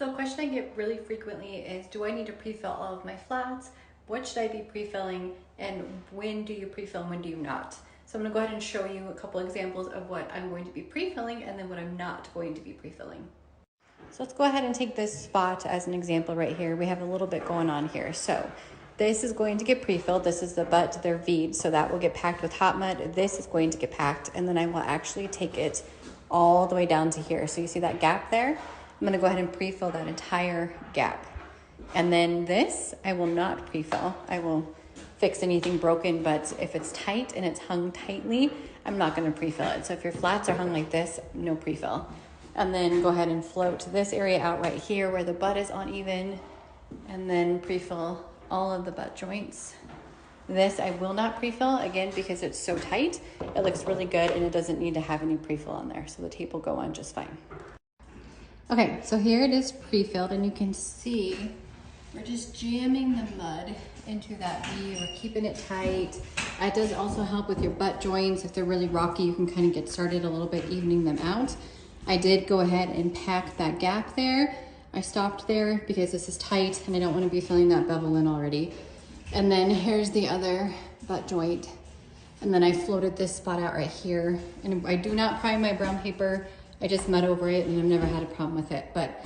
So a question I get really frequently is, do I need to pre-fill all of my flats? What should I be pre-filling? And when do you pre-fill and when do you not? So I'm gonna go ahead and show you a couple examples of what I'm going to be pre-filling and then what I'm not going to be pre-filling. So let's go ahead and take this spot as an example right here. We have a little bit going on here. So this is going to get pre-filled. This is the butt, they're V'd, so that will get packed with hot mud. This is going to get packed, and then I will actually take it all the way down to here. So you see that gap there? I'm gonna go ahead and pre-fill that entire gap. And then this, I will not pre-fill. I will fix anything broken, but if it's tight and it's hung tightly, I'm not gonna pre-fill it. So if your flats are hung like this, no pre-fill. And then go ahead and float this area out right here where the butt is uneven, and then pre-fill all of the butt joints. This I will not pre-fill, again, because it's so tight. It looks really good and it doesn't need to have any pre-fill on there, so the tape will go on just fine. Okay, so here it is pre-filled, and you can see we're just jamming the mud into that V. We're keeping it tight. That does also help with your butt joints. If they're really rocky, you can kind of get started a little bit evening them out. I did go ahead and pack that gap there. I stopped there because this is tight and I don't want to be filling that bevel in already. And then here's the other butt joint. And then I floated this spot out right here. And I do not prime my brown paper. I just mud over it and I've never had a problem with it. But